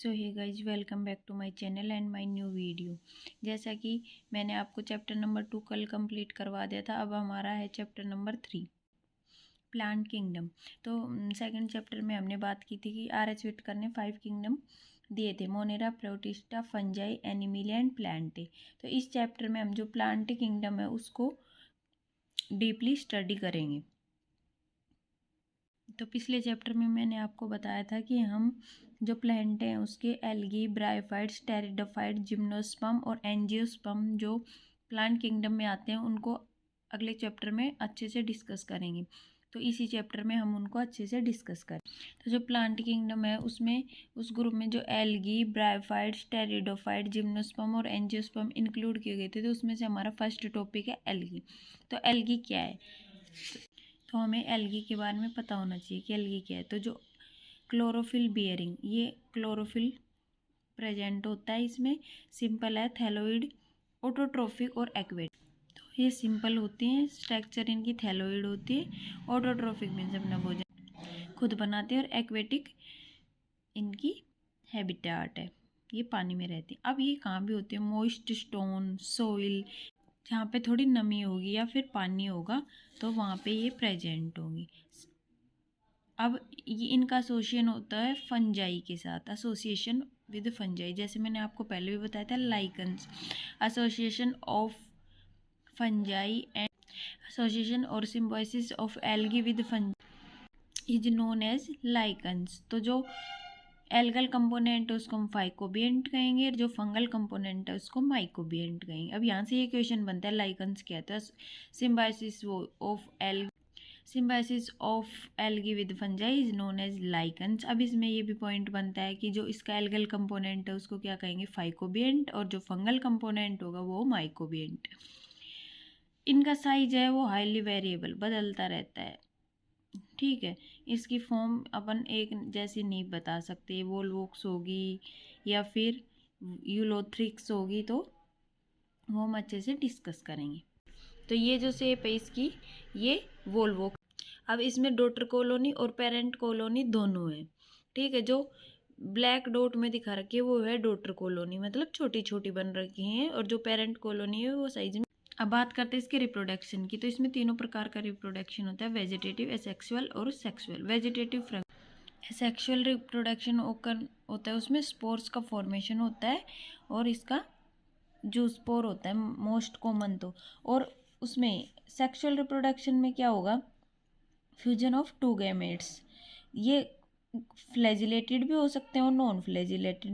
So hey guys, welcome back to my channel and my new video. जैसा कि मैंने आपको चैप्टर नंबर 2 कल कंप्लीट करवा दिया था, अब हमारा है चैप्टर नंबर 3 प्लांट किंगडम। तो सेकंड चैप्टर में हमने बात की थी कि R.H. विटकर ने 5 किंगडम दिए थे, Monera, protista, fungi, Animalia and Plantae. तो इस चैप्टर में हम जो प्लांट किंगडम है उसको डीपली स्टडी करेंगे। तो पिछले चैप्टर में मैंने आपको बताया था कि हम जो प्लांट हैं उसके एल्गी, ब्रायोफाइट्स, टेरिडोफाइट, जिम्नोस्पर्म और एंजियोस्पर्म जो प्लांट किंगडम में आते हैं उनको अगले चैप्टर में अच्छे से डिस्कस करेंगे। तो इसी चैप्टर में हम उनको अच्छे से डिस्कस करें। तो जो प्लांट किंगडम है उसमें उस ग्रुप में जो एल्गी, ब्रायोफाइट्स, टेरिडोफाइट, जिम्नोस्पर्म और एंजियोस्पर्म इंक्लूड किए गए थे, तो उसमें से हमारा फर्स्ट टॉपिक है एल्गी। तो एल्गी क्या है? तो हमें एल्गी के बारे में पता होना चाहिए कि एल्गी क्या है। तो जो क्लोरोफिल बियरिंग, ये क्लोरोफिल प्रेजेंट होता है इसमें, सिंपल है, थैलोइड, ऑटोट्रोफिक और एक्वेटिक। तो ये सिंपल होती हैं, स्ट्रक्चर इनकी थैलोइड होती है, ऑटोट्रोफिक मीन्स अपना भोजन खुद बनाते हैं, और एक्वेटिक इनकी हैबिटेट है, ये पानी में रहती है। अब ये कहाँ भी होते हैं? मॉइस्ट स्टोन, सोइल, जहाँ पे थोड़ी नमी होगी या फिर पानी होगा तो वहाँ पे ये प्रेजेंट होंगी। अब ये इनका एसोसिएशन होता है फंजाई के साथ, एसोसिएशन विद फंजाई। जैसे मैंने आपको पहले भी बताया था, lichens, association of fungi and association और symbiosis of algae with fungi is known as lichens. तो जो एल्गल कंपोनेंट है उसको हम फाइकोबिएंट कहेंगे, और जो फंगल कंपोनेंट है उसको माइकोबिएंट कहेंगे। अब यहाँ से ये क्वेश्चन बनता है, लाइकन्स क्या है? Symbiosis of algae with fungi is known as lichens. अब इसमें ये भी पॉइंट बनता है कि जो इसका एल्गल कंपोनेंट है उसको क्या कहेंगे? फाइकोबिएंट, और जो फंगल कंपोनेंट होगा वो माइकोबिएंट। इनका साइज है वो हाईली वेरिएबल, बदलता रहता है, ठीक है। इसकी फॉर्म अपन एक जैसी नहीं बता सकते, वोल्वोक्स होगी या फिर यूलोथ्रिक्स होगी, तो वो हम अच्छे से डिस्कस करेंगे। तो ये जो शेप है इसकी, ये वोल्वोक्स। अब इसमें डॉटर कॉलोनी और पेरेंट कॉलोनी दोनों है, ठीक है। जो ब्लैक डॉट में दिखा रखी है वो है डॉटर कॉलोनी, मतलब छोटी छोटी बन रखी हैं, और जो पेरेंट कॉलोनी है वो साइज में। अब बात करते हैं इसके रिप्रोडक्शन की। तो इसमें तीनों प्रकार का रिप्रोडक्शन होता है, वेजिटेटिव, एसेक्सुअल और सेक्सुअल। वेजिटेटिव सेक्सुअल रिप्रोडक्शन होता है, उसमें स्पोर्स का फॉर्मेशन होता है, और इसका जूस्पोर होता है मोस्ट कॉमन। तो और उसमें सेक्सुअल रिप्रोडक्शन में क्या होगा? Fusion of two gametes. ये फ्लैजिलेटेड भी हो सकते हैं और नॉन फ्लैजिलेटेड,